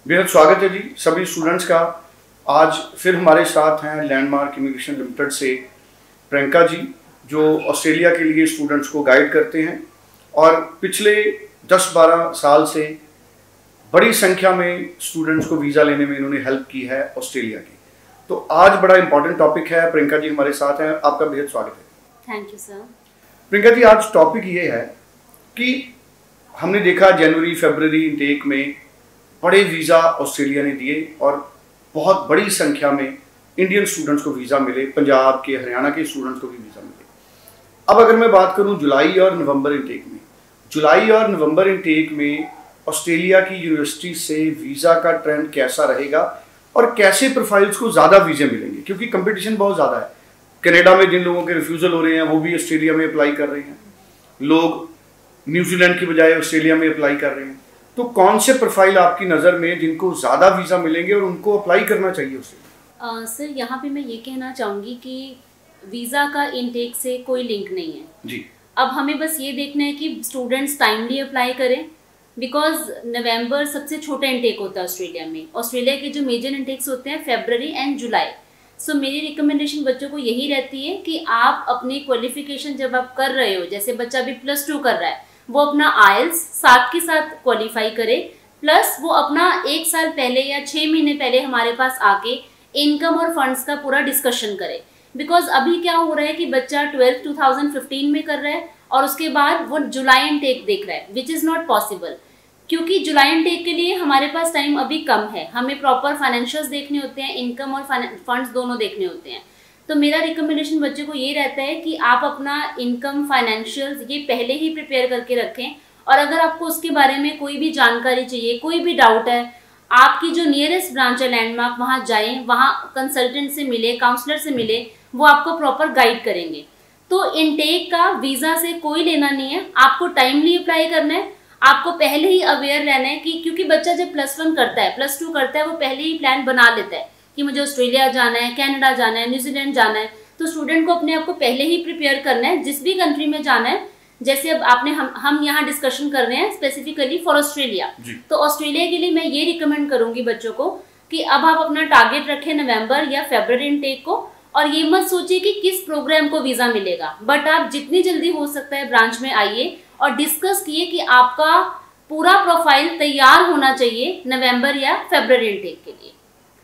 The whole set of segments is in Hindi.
बेहद स्वागत है जी सभी स्टूडेंट्स का। आज फिर हमारे साथ हैं लैंडमार्क इमिग्रेशन लिमिटेड से प्रियंका जी, जो ऑस्ट्रेलिया के लिए स्टूडेंट्स को गाइड करते हैं और पिछले 10-12 साल से बड़ी संख्या में स्टूडेंट्स को वीज़ा लेने में इन्होंने हेल्प की है ऑस्ट्रेलिया की। तो आज बड़ा इंपॉर्टेंट टॉपिक है, प्रियंका जी हमारे साथ हैं, आपका बेहद स्वागत है। Thank you sir. Priyanka ji, आज टॉपिक ये है कि हमने देखा जनवरी फरवरी इनटेक में बड़े वीज़ा ऑस्ट्रेलिया ने दिए और बहुत बड़ी संख्या में इंडियन स्टूडेंट्स को वीज़ा मिले, पंजाब के हरियाणा के स्टूडेंट्स को भी वीज़ा मिले। अब अगर मैं बात करूं जुलाई और नवंबर इनटेक में, जुलाई और नवंबर इनटेक में ऑस्ट्रेलिया की यूनिवर्सिटी से वीज़ा का ट्रेंड कैसा रहेगा और कैसे प्रोफाइल्स को ज़्यादा वीज़े मिलेंगे, क्योंकि कंपटीशन बहुत ज़्यादा है। कनाडा में जिन लोगों के रिफ्यूज़ल हो रहे हैं वो भी ऑस्ट्रेलिया में अप्लाई कर रहे हैं, लोग न्यूजीलैंड की बजाय ऑस्ट्रेलिया में अप्लाई कर रहे हैं। तो कौन से प्रोफाइल आपकी नज़र में जिनको ज़्यादा वीज़ा मिलेंगे और उनको अप्लाई करना चाहिए उससे? सर यहाँ पे मैं ये कहना चाहूँगी कि वीज़ा का इनटेक से कोई लिंक नहीं है जी। अब हमें बस ये देखना है कि स्टूडेंट्स टाइमली अप्लाई करें, बिकॉज नवंबर सबसे छोटा इनटेक होता है ऑस्ट्रेलिया में। ऑस्ट्रेलिया के जो मेजर इनटेक्स होते हैं फरवरी एंड जुलाई। सो मेरी रिकमेंडेशन बच्चों को यही रहती है कि आप अपनी क्वालिफिकेशन जब आप कर रहे हो, जैसे बच्चा अभी +2 कर रहा है, वो अपना आइल्स साथ के साथ क्वालिफाई करे, प्लस वो अपना 1 साल पहले या 6 महीने पहले हमारे पास आके इनकम और फंड्स का पूरा डिस्कशन करे। बिकॉज अभी क्या हो रहा है कि बच्चा 12th 2015 में कर रहा है और उसके बाद वो जुलाई इनटेक देख रहा है, विच इज़ नॉट पॉसिबल, क्योंकि जुलाई इनटेक के लिए हमारे पास टाइम अभी कम है। हमें प्रॉपर फाइनेंशियल्स देखने होते हैं, इनकम और फंड्स दोनों देखने होते हैं। तो मेरा रिकमेंडेशन बच्चे को ये रहता है कि आप अपना इनकम फाइनेंशियल्स ये पहले ही प्रिपेयर करके रखें, और अगर आपको उसके बारे में कोई भी जानकारी चाहिए, कोई भी डाउट है, आपकी जो नियरेस्ट ब्रांच है लैंडमार्क, वहाँ जाएं, वहाँ कंसल्टेंट से मिले, काउंसलर से मिले, वो आपको प्रॉपर गाइड करेंगे। तो इनटेक का वीज़ा से कोई लेना नहीं है, आपको टाइमली अप्लाई करना है। आपको पहले ही अवेयर रहना है कि क्योंकि बच्चा जब +1 करता है, +2 करता है, वो पहले ही प्लान बना लेता है कि मुझे ऑस्ट्रेलिया जाना है, कनाडा जाना है, न्यूजीलैंड जाना है। तो स्टूडेंट को अपने आप को पहले ही प्रिपेयर करना है जिस भी कंट्री में जाना है। जैसे अब आपने हम यहाँ डिस्कशन कर रहे हैं स्पेसिफिकली फॉर ऑस्ट्रेलिया, तो ऑस्ट्रेलिया के लिए मैं ये रिकमेंड करूंगी बच्चों को कि अब आप अपना टारगेट रखें नवंबर या फरवरी इनटेक को, और ये मत सोचिए कि किस प्रोग्राम को वीज़ा मिलेगा, बट आप जितनी जल्दी हो सकता है ब्रांच में आइए और डिस्कस किए कि आपका पूरा प्रोफाइल तैयार होना चाहिए नवंबर या फरवरी इनटेक के लिए।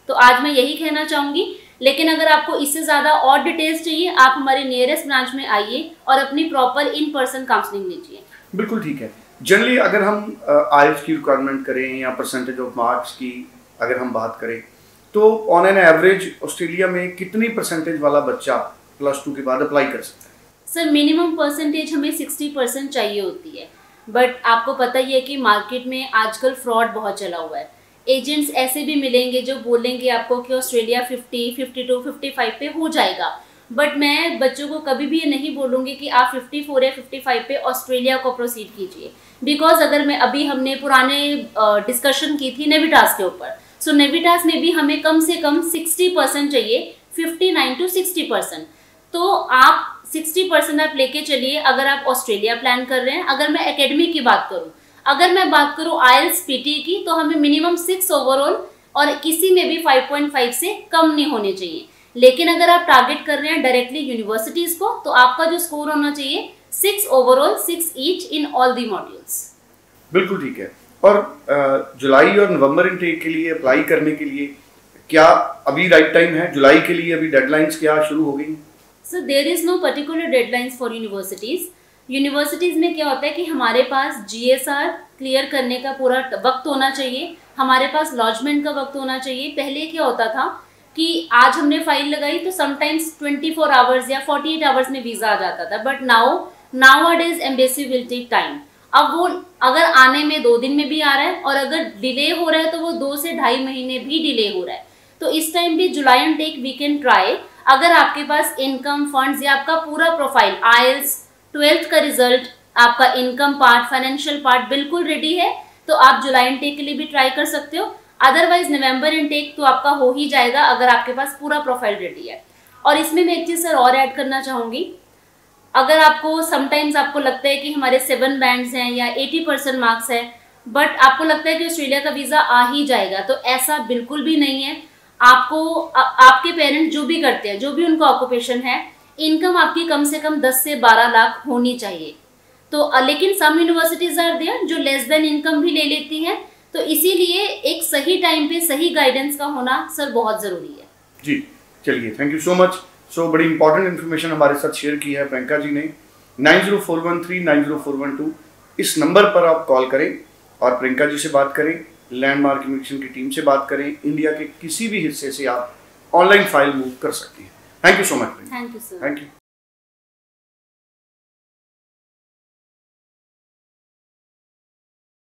तो आज मैं यही कहना चाहूँगी, लेकिन अगर आपको इससे ज़्यादा और डिटेल्स चाहिए, आप हमारे नियरेस्ट ब्रांच में आइए और अपनी प्रॉपर इन पर्सन काउंसलिंग लीजिए। बिल्कुल ठीक है। जनरली अगर हम आइल्स की रिक्वायरमेंट करें या परसेंटेज ऑफ मार्क्स की अगर हम बात करें, तो ऑन एन एवरेज ऑस्ट्रेलिया में कितनी परसेंटेज वाला बच्चा +2 के बाद अप्लाई कर सकता है? सर मिनिमम परसेंटेज हमें 60% चाहिए होती है, बट आपको पता ही है कि मार्केट में आजकल फ्रॉड बहुत चला हुआ है। एजेंट्स ऐसे भी मिलेंगे जो बोलेंगे आपको कि ऑस्ट्रेलिया 50, 52, 55 पे हो जाएगा, बट मैं बच्चों को कभी भी ये नहीं बोलूँगी कि आप 54 या 55 पे ऑस्ट्रेलिया को प्रोसीड कीजिए। बिकॉज अगर मैं अभी हमने पुराने डिस्कशन की थी नेविटास के ऊपर, सो नेविटास में भी हमें कम से कम 60% चाहिए, 59 to 60%। तो आप 60% आप लेके चलिए अगर आप ऑस्ट्रेलिया प्लान कर रहे हैं। अगर मैं एकेडमिक की बात करूं, अगर मैं बात करूं आइल्स पीटी की, तो हमें मिनिमम 6 ओवरऑल और किसी में भी 5.5 से कम नहीं होने चाहिए। लेकिन अगर आप टारगेट कर रहे हैं डायरेक्टली यूनिवर्सिटीज़ को, तो आपका जो स्कोर होना चाहिए 6 overall, 6 each in all the modules. बिल्कुल ठीक है। और जुलाई और नवंबर इनटेक के लिए अप्लाई करने के लिए क्या अभी राइट टाइम है? जुलाई के लिए अभी डेडलाइंस क्या शुरू हो गई? So there is no particular deadlines for universities. Universities में क्या होता है कि हमारे पास GSR क्लियर करने का पूरा वक्त होना चाहिए, हमारे पास लॉजमेंट का वक्त होना चाहिए। पहले क्या होता था कि आज हमने फाइल लगाई तो समटाइम्स 24 आवर्स या 48 आवर्स में वीज़ा आ जाता था, but nowadays embassy will take time. अब वो अगर आने में 2 दिन में भी आ रहा है और अगर डिले हो रहा है तो वो 2 से 2.5 महीने भी डिले हो रहा है। तो इस टाइम भी जुलाई इनटेक वी कैन ट्राई। अगर आपके पास इनकम फंड्स या आपका पूरा प्रोफाइल, आइल्स, 12th का रिजल्ट, आपका इनकम पार्ट, फाइनेंशियल पार्ट बिल्कुल रेडी है, तो आप जुलाई इनटेक के लिए भी ट्राई कर सकते हो। अदरवाइज नवंबर इनटेक तो आपका हो ही जाएगा अगर आपके पास पूरा प्रोफाइल रेडी है। और इसमें मैं एक चीज़ सर और ऐड करना चाहूँगी, अगर आपको समटाइम्स आपको लगता है कि हमारे 7 बैंड्स हैं या 80% मार्क्स है, बट आपको लगता है कि ऑस्ट्रेलिया का वीज़ा आ ही जाएगा, तो ऐसा बिल्कुल भी नहीं है। आपको आपके पेरेंट्स जो भी करते हैं, जो भी उनका ऑक्यूपेशन है, इनकम आपकी कम से कम 10 से 12 लाख होनी चाहिए। तो लेकिन सम यूनिवर्सिटीज आर देयर जो लेस देन इनकम भी ले लेती हैं, तो इसीलिए एक सही टाइम पे सही गाइडेंस का होना सर बहुत ज़रूरी है। जी चलिए, थैंक यू सो मच। सो बड़ी इंपॉर्टेंट इन्फॉर्मेशन हमारे साथ शेयर की है प्रियंका जी ने। 9041390412 इस नंबर पर आप कॉल करें और प्रियंका जी से बात करें, लैंडमार्क इमिग्रेशन की टीम से बात करें। इंडिया के किसी भी हिस्से से आप ऑनलाइन फाइल मूव कर सकती हैं। Thank you so much. Thank you sir. Thank you.